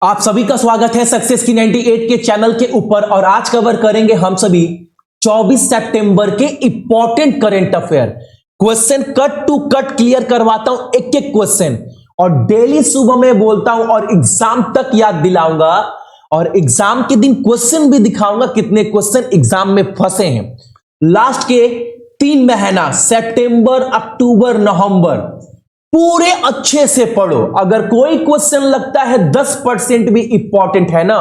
आप सभी का स्वागत है सक्सेस की 98 के चैनल के ऊपर। और आज कवर करेंगे हम सभी 24 सितंबर के important current affair question. Cut to cut clear करवाता हूं एक एक क्वेश्चन, और डेली सुबह में बोलता हूं और एग्जाम तक याद दिलाऊंगा, और एग्जाम के दिन क्वेश्चन भी दिखाऊंगा कितने क्वेश्चन एग्जाम में फंसे हैं। लास्ट के 3 महीना सितंबर, अक्टूबर, नवंबर पूरे अच्छे से पढ़ो। अगर कोई क्वेश्चन लगता है 10% भी इंपॉर्टेंट है ना,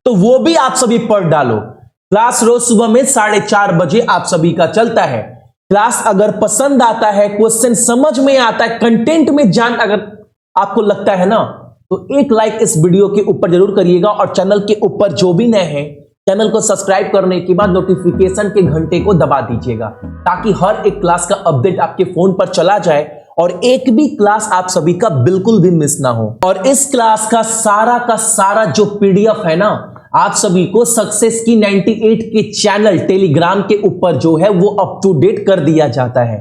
तो वो भी आप सभी पढ़ डालो। क्लास रोज सुबह में 4:30 बजे आप सभी का चलता है। क्लास अगर पसंद आता है, क्वेश्चन समझ में आता है, कंटेंट में जान अगर आपको लगता है ना, तो एक लाइक इस वीडियो के ऊपर जरूर करिएगा। और चैनल के ऊपर जो भी नए हैं, चैनल को सब्सक्राइब करने के बाद नोटिफिकेशन के घंटे को दबा दीजिएगा, ताकि हर एक क्लास का अपडेट आपके फोन पर चला जाए और एक भी क्लास आप सभी का बिल्कुल भी मिस ना हो। और इस क्लास का सारा जो पीडीएफ है ना, आप सभी को सक्सेस की 98 के चैनल टेलीग्राम के ऊपर जो है वो अप टू डेट कर दिया जाता है।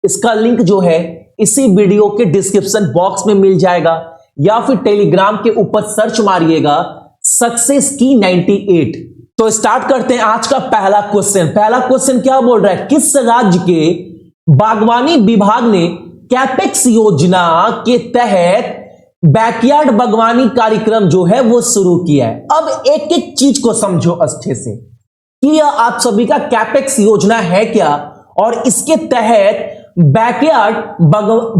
इसका लिंक जो है इसी वीडियो के डिस्क्रिप्शन बॉक्स में मिल जाएगा, या फिर टेलीग्राम के ऊपर सर्च मारिएगा सक्सेस की 98। तो स्टार्ट करते हैं आज का पहला क्वेश्चन। पहला क्वेश्चन क्या बोल रहा है, किस राज्य के बागवानी विभाग ने कैपेक्स योजना के तहत बैकयार्ड बागवानी कार्यक्रम जो है वो शुरू किया है। अब एक एक चीज को समझो अच्छे से कि यह आप सभी का कैपेक्स योजना है क्या, और इसके तहत बैकयार्ड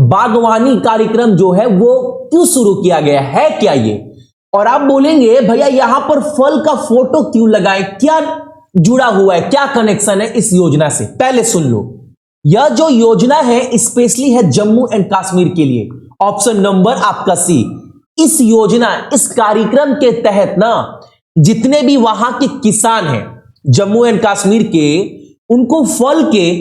बागवानी कार्यक्रम जो है वो क्यों शुरू किया गया है, क्या ये। और आप बोलेंगे भैया यहां पर फल का फोटो क्यों लगाए, क्या जुड़ा हुआ है, क्या कनेक्शन है इस योजना से। पहले सुन लो, यह जो योजना है स्पेशली है जम्मू एंड कश्मीर के लिए। ऑप्शन नंबर आपका सी। इस योजना, इस कार्यक्रम के तहत ना जितने भी वहां के किसान हैं जम्मू एंड कश्मीर के, उनको फल के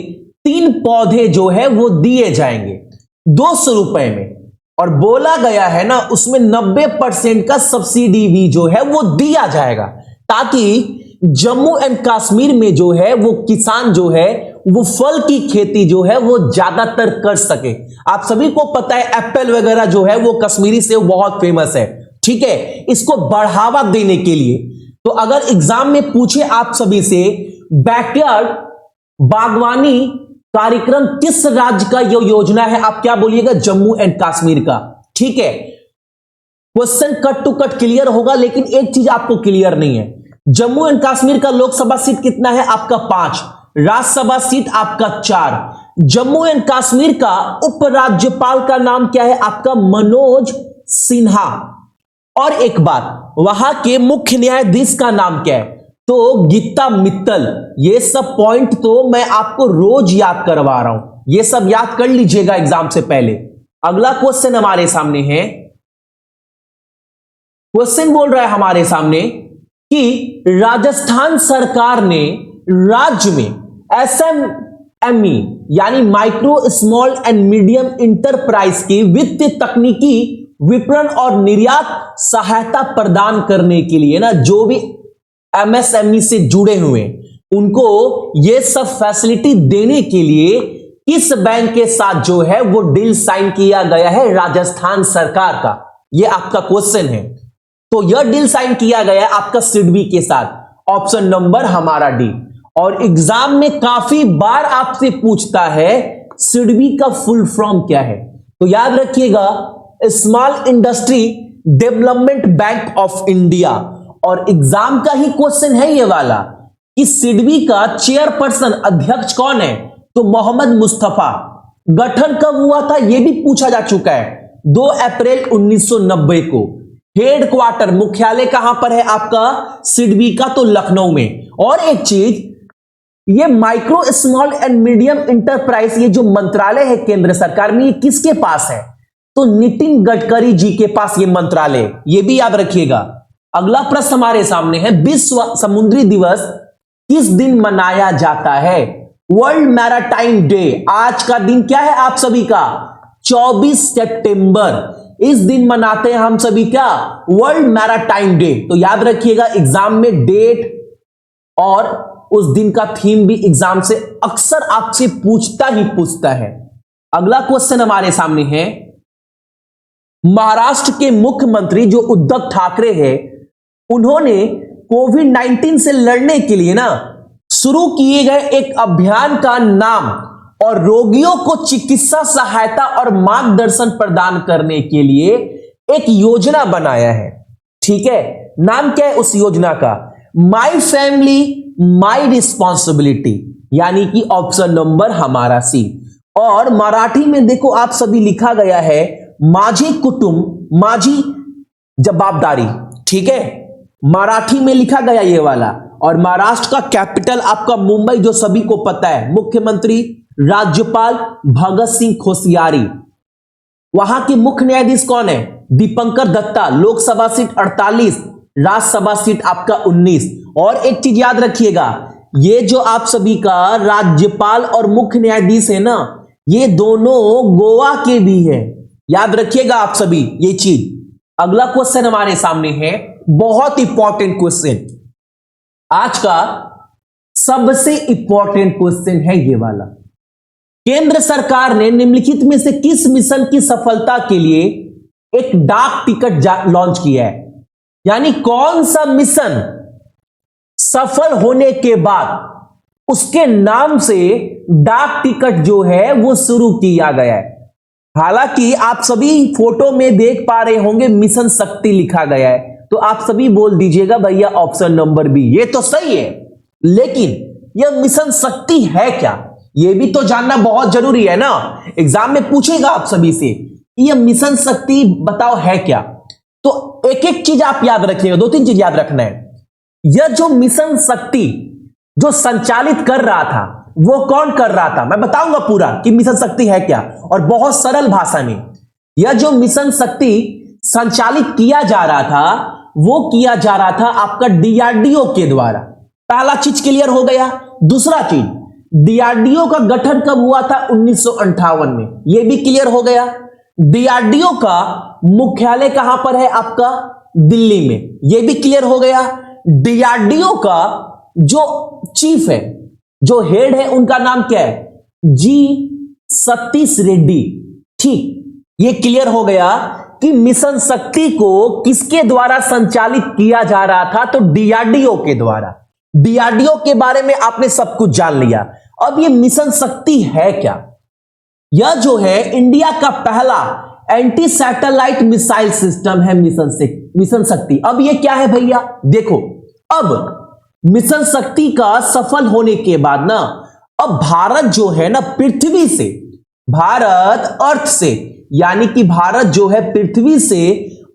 3 पौधे जो है वो दिए जाएंगे 200 रुपए में। और बोला गया है ना उसमें 90% का सब्सिडी भी जो है वो दिया जाएगा, ताकि जम्मू एंड कश्मीर में जो है वो किसान जो है वो फल की खेती जो है वो ज्यादातर कर सके। आप सभी को पता है एप्पल वगैरह जो है वो कश्मीरी सेब बहुत फेमस है, ठीक है। इसको बढ़ावा देने के लिए, तो अगर एग्जाम में पूछे आप सभी से बैकयार्ड बागवानी कार्यक्रम किस राज्य का ये योजना है, आप क्या बोलिएगा, जम्मू एंड कश्मीर का, ठीक है। Question cut to cut clear होगा, लेकिन एक चीज आपको क्लियर नहीं है, जम्मू एंड कश्मीर का लोकसभा सीट कितना है आपका 5, राज्यसभा सीट आपका 4। जम्मू एंड कश्मीर का उपराज्यपाल का नाम क्या है आपका, मनोज सिन्हा। और एक बात, वहां के मुख्य न्यायाधीश का नाम क्या है, तो गीता मित्तल। ये सब पॉइंट तो मैं आपको रोज याद करवा रहा हूं, ये सब याद कर लीजिएगा एग्जाम से पहले। अगला क्वेश्चन हमारे सामने है, क्वेश्चन बोल रहा है हमारे सामने कि राजस्थान सरकार ने राज्य में एसएमई यानी micro small and medium enterprise की वित्तीय तकनीकी विपणन और निर्यात सहायता प्रदान करने के लिए ना, जो भी एमएसएमई से जुड़े हुए उनको ये सब फैसिलिटी देने के लिए किस बैंक के साथ जो है वो डील साइन किया गया है राजस्थान सरकार का, ये आपका क्वेश्चन है। तो यह डील साइन किया गया आपका सिडबी के साथ, ऑप्शन नंबर हमारा डी। और एग्जाम में काफी बार आपसे पूछता है सिडबी का फुल फॉर्म क्या है, तो याद रखिएगा small industry development bank of India. और एग्जाम का ही क्वेश्चन है ये वाला कि सिडबी का चेयरपर्सन अध्यक्ष कौन है, तो मोहम्मद मुस्तफा। गठन कब हुआ था ये भी पूछा जा चुका है, 2 अप्रैल 1990 को। हेडक्वार्टर मुख्यालय कहां पर है आपका सिडबी का, तो लखनऊ में। और एक चीज, ये micro small and medium enterprise ये जो मंत्रालय है केंद्र सरकार में, ये किसके पास है, तो नितिन गडकरी जी के पास ये मंत्रालय, ये भी याद रखिएगा। अगला प्रश्न हमारे सामने है, विश्व समुद्री दिवस किस दिन मनाया जाता है, वर्ल्ड मैराटाइम डे। आज का दिन क्या है आप सभी का, 24 सितंबर। इस दिन मनाते हैं हम सभी क्या, वर्ल्ड मैराटाइम डे। तो याद रखिएगा एग्जाम में डेट और उस दिन का थीम भी एग्जाम से अक्सर आपसे पूछता है। अगला क्वेश्चन हमारे सामने है, महाराष्ट्र के मुख्यमंत्री जो उद्धव ठाकरे हैं, उन्होंने कोविड-19 से लड़ने के लिए ना शुरू किए गए एक अभियान का नाम और रोगियों को चिकित्सा सहायता और मार्गदर्शन प्रदान करने के लिए एक योजना बनाया है। ठीक है, नाम क्या है उस योजना का? माई फैमिली माई रिस्पॉन्सिबिलिटी, यानी कि ऑप्शन नंबर हमारा सी। और मराठी में देखो आप सभी लिखा गया है माझी कुटुंब माझी जवाबदारी। ठीक है, मराठी में लिखा गया ये वाला। और महाराष्ट्र का कैपिटल आपका मुंबई, जो सभी को पता है। मुख्यमंत्री राज्यपाल भगत सिंह कोश्यारी। वहां के मुख्य न्यायाधीश कौन है? दीपंकर दत्ता। लोकसभा सीट 48, राज्यसभा सीट आपका 19। और एक चीज याद रखिएगा, ये जो आप सभी का राज्यपाल और मुख्य न्यायाधीश है ना, ये दोनों गोवा के भी है। याद रखिएगा आप सभी ये चीज। अगला क्वेश्चन हमारे सामने है, बहुत इंपॉर्टेंट क्वेश्चन, आज का सबसे इंपॉर्टेंट क्वेश्चन है ये वाला। केंद्र सरकार ने निम्नलिखित में से किस मिशन की सफलता के लिए एक डाक टिकट लॉन्च किया है? यानी कौन सा मिशन सफल होने के बाद उसके नाम से डाक टिकट जो है वो शुरू किया गया है। हालांकि आप सभी फोटो में देख पा रहे होंगे मिशन शक्ति लिखा गया है, तो आप सभी बोल दीजिएगा भैया ऑप्शन नंबर बी। ये तो सही है, लेकिन यह मिशन शक्ति है क्या, यह भी तो जानना बहुत जरूरी है ना। एग्जाम में पूछेगा आप सभी से यह मिशन शक्ति बताओ है क्या। तो एक एक चीज आप याद रखिएगा, 2-3 चीज याद रखना है। यह जो मिशन शक्ति जो संचालित कर रहा था वो कौन कर रहा था, मैं बताऊंगा पूरा कि मिशन शक्ति है क्या, और बहुत सरल भाषा में। यह जो मिशन शक्ति संचालित किया जा रहा था वो किया जा रहा था आपका डीआरडीओ के द्वारा। पहला चीज क्लियर हो गया। दूसरा चीज, डीआरडीओ का गठन कब हुआ था? 1958 में, यह भी क्लियर हो गया। डीआरडीओ का मुख्यालय कहां पर है? आपका दिल्ली में, यह भी क्लियर हो गया। डीआरडीओ का जो चीफ है, जो हेड है, उनका नाम क्या है? जी सतीश रेड्डी। ठीक, यह क्लियर हो गया कि मिशन शक्ति को किसके द्वारा संचालित किया जा रहा था? तो डीआरडीओ के द्वारा। डीआरडीओ के बारे में आपने सब कुछ जान लिया। अब यह मिशन शक्ति है क्या? यह जो है इंडिया का पहला एंटी सैटेलाइट मिसाइल सिस्टम है मिशन शक्ति। अब यह क्या है भैया? देखो, अब मिशन शक्ति का सफल होने के बाद ना, अब भारत जो है ना पृथ्वी से, भारत अर्थ से, यानी कि भारत जो है पृथ्वी से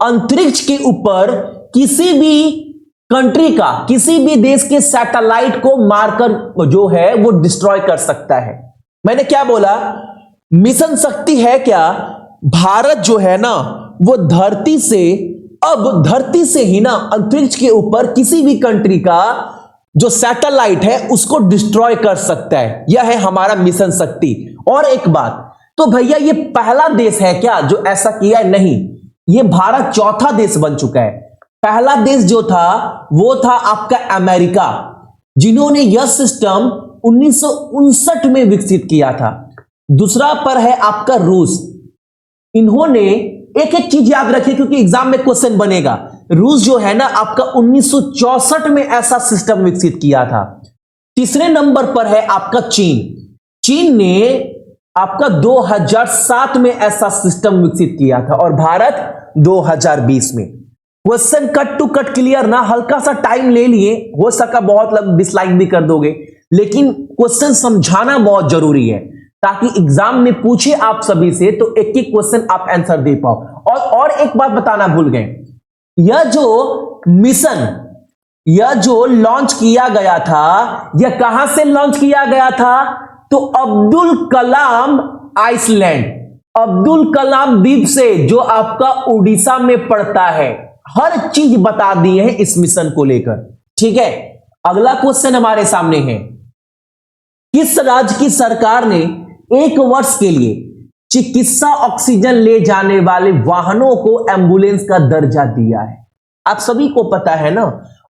अंतरिक्ष के ऊपर किसी भी कंट्री का, किसी भी देश के सैटेलाइट को मारकर जो है वो डिस्ट्रॉय कर सकता है। मैंने क्या बोला? मिशन शक्ति है क्या? भारत जो है ना वो धरती से, अब धरती से ही ना अंतरिक्ष के ऊपर किसी भी कंट्री का जो सैटेलाइट है उसको डिस्ट्रॉय कर सकता है। यह है हमारा मिशन शक्ति। और एक बात, तो भैया ये पहला देश है क्या जो ऐसा किया है? नहीं, ये भारत चौथा देश बन चुका है। पहला देश जो था वो था आपका अमेरिका, जिन्होंने यह सिस्टम 1959 में विकसित किया था। दूसरा पर है आपका रूस। इन्होंने एक एक चीज याद रखिए क्योंकि एग्जाम में क्वेश्चन बनेगा। रूस जो है ना आपका 1964 में ऐसा सिस्टम विकसित किया था। तीसरे नंबर पर है आपका चीन। चीन ने आपका 2007 में ऐसा सिस्टम विकसित किया था और भारत 2020 में। Question cut to cut clear ना, हल्का सा टाइम ले लिए, हो सका बहुत लोग डिसलाइक भी कर दोगे, लेकिन क्वेश्चन समझाना बहुत जरूरी है ताकि एग्जाम में पूछे आप सभी से तो एक एक क्वेश्चन आप आंसर दे पाओ। और एक बात बताना भूल गए, यह जो मिशन, यह जो लॉन्च किया गया था, यह कहां से लॉन्च किया गया था? तो अब्दुल कलाम आइसलैंड, अब्दुल कलाम द्वीप से, जो आपका उड़ीसा में पड़ता है। हर चीज बता दी है इस मिशन को लेकर। ठीक है, अगला क्वेश्चन हमारे सामने है, किस राज्य की सरकार ने 1 वर्ष के लिए चिकित्सा ऑक्सीजन ले जाने वाले वाहनों को एम्बुलेंस का दर्जा दिया है? आप सभी को पता है ना,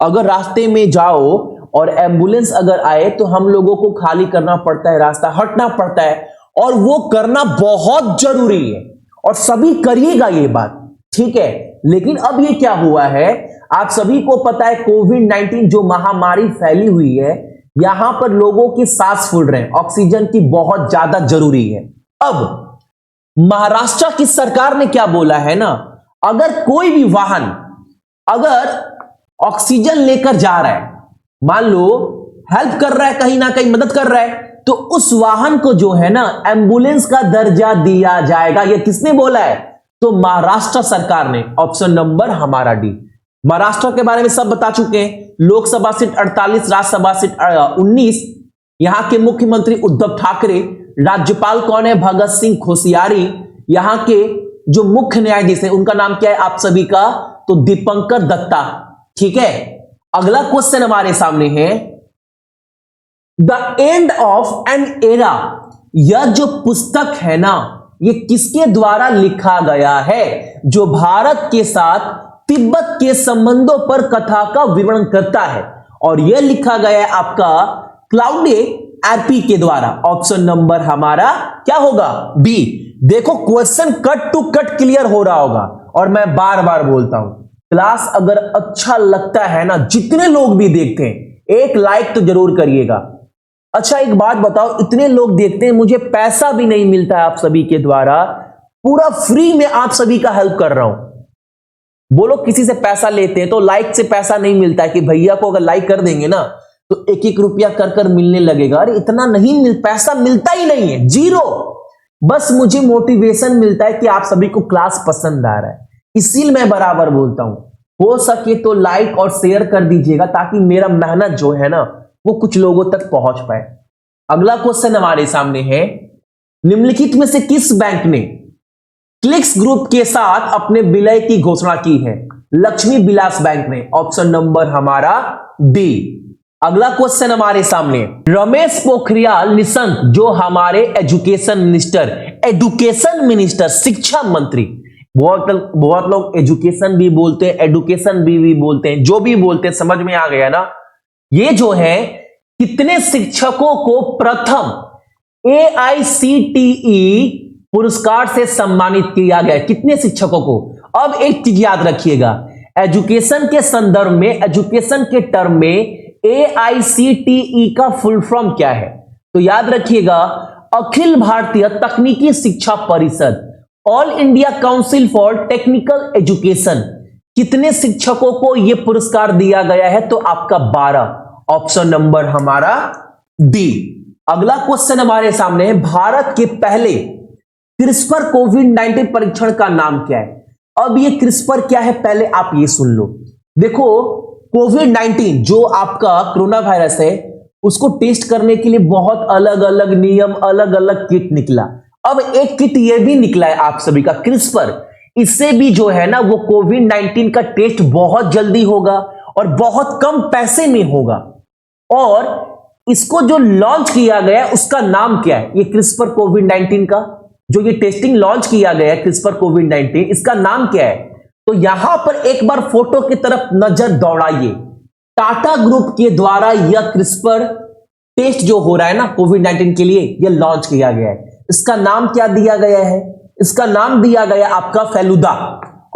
अगर रास्ते में जाओ और एम्बुलेंस अगर आए तो हम लोगों को खाली करना पड़ता है, रास्ता हटना पड़ता है, और वो करना बहुत जरूरी है और सभी करिएगा ये बात। ठीक है, लेकिन अब ये क्या हुआ है, आप सभी को पता है कोविड-19 जो महामारी फैली हुई है, यहां पर लोगों के सांस फूल रहे हैं, ऑक्सीजन की बहुत ज्यादा जरूरी है। अब महाराष्ट्र की सरकार ने क्या बोला है ना, अगर कोई भी वाहन अगर ऑक्सीजन लेकर जा रहा है, मान लो हेल्प कर रहा है, कहीं ना कहीं मदद कर रहा है, तो उस वाहन को जो है ना एम्बुलेंस का दर्जा दिया जाएगा। ये किसने बोला है, तो महाराष्ट्र सरकार ने। ऑप्शन नंबर हमारा डी। महाराष्ट्र के बारे में सब बता चुके हैं, लोकसभा सीट 48, राज्यसभा सीट 19, यहां के मुख्यमंत्री उद्धव ठाकरे, राज्यपाल कौन है, भगत सिंह कोश्यारी, यहां के जो मुख्य न्यायाधीश है उनका नाम क्या है आप सभी का, तो दीपंकर दत्ता। ठीक है, अगला क्वेश्चन हमारे सामने है, the end of an era, यह जो पुस्तक है ना ये किसके द्वारा लिखा गया है, जो भारत के साथ तिब्बत के संबंधों पर कथा का विवरण करता है, और यह लिखा गया है आपका क्लाउडे आरपी के द्वारा। ऑप्शन नंबर हमारा क्या होगा, बी। देखो question cut to cut clear हो रहा होगा, और मैं बार बार बोलता हूं क्लास अगर अच्छा लगता है ना, जितने लोग भी देखते हैं एक लाइक तो जरूर करिएगा। अच्छा एक बात बताओ, इतने लोग देखते हैं, मुझे पैसा भी नहीं मिलता है आप सभी के द्वारा, पूरा फ्री में आप सभी का हेल्प कर रहा हूं। बोलो किसी से पैसा लेते हैं तो लाइक से पैसा नहीं मिलता है, कि भैया को अगर लाइक कर देंगे ना तो एक एक रुपया कर कर मिलने लगेगा। अरे इतना नहीं पैसा मिलता ही नहीं है, जीरो। बस मुझे मोटिवेशन मिलता है कि आप सभी को क्लास पसंद आ रहा है, इसीलिए मैं बराबर बोलता हूं, हो सके तो लाइक और शेयर कर दीजिएगा ताकि मेरा मेहनत जो है ना वो कुछ लोगों तक पहुंच पाए। अगला क्वेश्चन हमारे सामने है, निम्नलिखित में से किस बैंक ने क्लिक्स ग्रुप के साथ अपने विलय की घोषणा की है, लक्ष्मी विलास बैंक ने। ऑप्शन नंबर हमारा डी। अगला क्वेश्चन हमारे सामने, रमेश पोखरियाल निशंक जो हमारे एजुकेशन मिनिस्टर शिक्षा मंत्री, बहुत लोग एजुकेशन भी बोलते हैं, एडुकेशन भी बोलते हैं, जो भी बोलते हैं समझ में आ गया ना। ये जो है कितने शिक्षकों को प्रथम AICTE पुरस्कार से सम्मानित किया गया, कितने शिक्षकों को। अब एक चीज याद रखिएगा, एजुकेशन के संदर्भ में, एजुकेशन के टर्म में AICTE का फुल फॉर्म क्या है, तो याद रखिएगा अखिल भारतीय तकनीकी शिक्षा परिषद, all India council for technical education. कितने शिक्षकों को यह पुरस्कार दिया गया है, तो आपका 12। ऑप्शन नंबर हमारा डी। अगला क्वेश्चन हमारे सामने है, भारत के पहले क्रिस्पर कोविड-19 परीक्षण का नाम क्या है। अब ये क्रिस्पर क्या है पहले आप ये सुन लो। देखो कोविड-19 जो आपका कोरोना वायरस है उसको टेस्ट करने के लिए बहुत अलग अलग नियम, अलग अलग किट निकला। अब एक किट ये भी निकला है आप सभी का क्रिस्पर, इससे भी जो है ना वो कोविड-19 का टेस्ट बहुत जल्दी होगा और बहुत कम पैसे में होगा। और इसको जो लॉन्च किया गया उसका नाम क्या है, ये क्रिस्पर कोविड-19 का जो ये टेस्टिंग लॉन्च किया गया है क्रिस्पर कोविड-19, इसका नाम क्या है। तो यहां पर एक बार फोटो की तरफ नजर दौड़ाइए, टाटा ग्रुप के द्वारा यह क्रिस्पर टेस्ट जो हो रहा है ना कोविड-19 के लिए यह लॉन्च किया गया है। इसका नाम क्या दिया गया है, इसका नाम दिया गया आपका फेलुदा।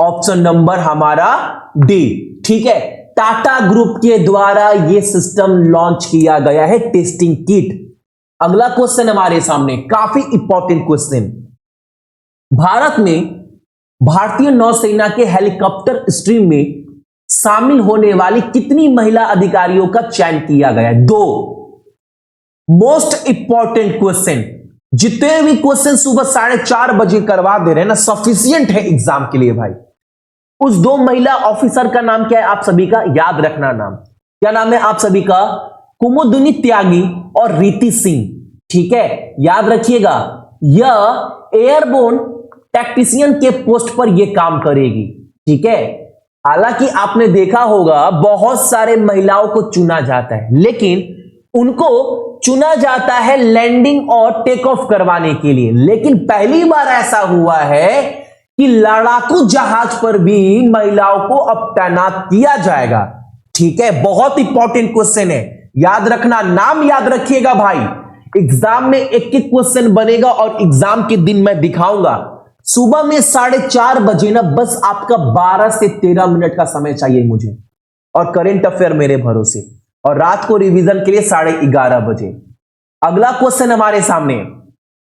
ऑप्शन नंबर हमारा डी। ठीक है, टाटा ग्रुप के द्वारा यह सिस्टम लॉन्च किया गया है टेस्टिंग किट। अगला क्वेश्चन हमारे सामने काफी इंपॉर्टेंट क्वेश्चन, भारत में भारतीय नौसेना के हेलीकॉप्टर स्ट्रीम में शामिल होने वाली कितनी महिला अधिकारियों का चयन किया गया है। 2। मोस्ट इंपॉर्टेंट क्वेश्चन, जितने भी क्वेश्चन सुबह 4:30 बजे करवा दे रहे हैं ना, सफिशियंट है एग्जाम के लिए भाई। उस 2 महिला ऑफिसर का नाम क्या है आप सभी का, याद रखना नाम क्या नाम है आप सभी का, कुमुदिनी त्यागी और रीति सिंह। ठीक है, याद रखिएगा यह एयरबोर्न टैक्टिशियन के पोस्ट पर यह काम करेगी। ठीक है, हालांकि आपने देखा होगा बहुत सारे महिलाओं को चुना जाता है, लेकिन उनको चुना जाता है लैंडिंग और टेक ऑफ करवाने के लिए, लेकिन पहली बार ऐसा हुआ है कि लड़ाकू जहाज पर भी महिलाओं को अब तैनात किया जाएगा। ठीक है, बहुत इंपॉर्टेंट क्वेश्चन है, याद रखना, नाम याद रखिएगा भाई। एग्जाम में एक एक क्वेश्चन बनेगा और एग्जाम के दिन मैं दिखाऊंगा सुबह में 4:30 बजे ना बस आपका 12 से 13 मिनट का समय चाहिए मुझे, और करंट अफेयर मेरे भरोसे, और रात को रिवीजन के लिए 11:30 बजे। अगला क्वेश्चन हमारे सामने,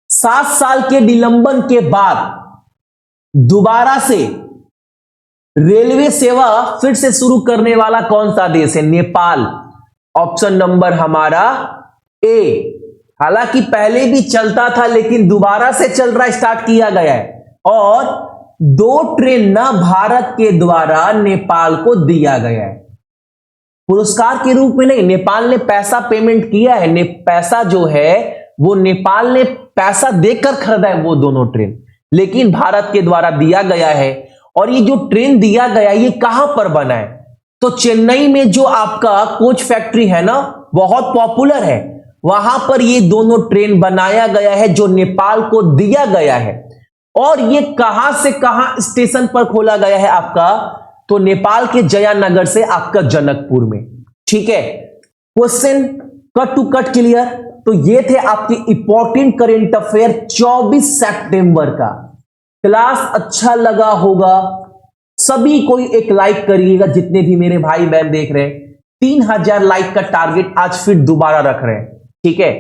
7 साल के निलंबन के बाद दोबारा से रेलवे सेवा फिर से शुरू करने वाला कौन सा देश है? नेपाल। ऑप्शन नंबर हमारा ए। हालांकि पहले भी चलता था लेकिन दोबारा से चल रहा, स्टार्ट किया गया है, और 2 ट्रेन ना भारत के द्वारा नेपाल को दिया गया है पुरस्कार के रूप में नहीं। नेपाल ने पैसा पेमेंट किया है, पैसा जो है वो नेपाल ने पैसा देकर खरीदा है वो दोनों ट्रेन, लेकिन भारत के द्वारा दिया गया है। और ये जो ट्रेन दिया गया ये कहां पर बना है? तो चेन्नई में जो आपका कोच फैक्ट्री है ना, बहुत पॉपुलर है, वहां पर ये दोनों ट्रेन बनाया गया है जो नेपाल को दिया गया है। और ये कहां से कहां स्टेशन पर खोला गया है आपका? तो नेपाल के जयानगर से आपका जनकपुर में। ठीक है, question cut to cut clear. तो ये थे आपके इंपॉर्टेंट करेंट अफेयर 24 सितंबर का। क्लास अच्छा लगा होगा, सभी कोई एक लाइक करिएगा, जितने भी मेरे भाई बहन देख रहे हैं। 3000 लाइक का टारगेट आज फिर दोबारा रख रहे हैं। ठीक है,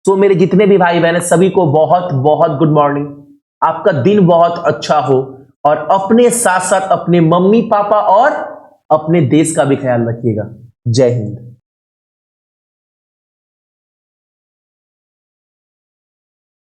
तो मेरे जितने भी भाई बहन हैं सभी को बहुत बहुत गुड मॉर्निंग। आपका दिन बहुत अच्छा हो, और अपने साथ साथ अपने मम्मी पापा और अपने देश का भी ख्याल रखिएगा। जय हिंद।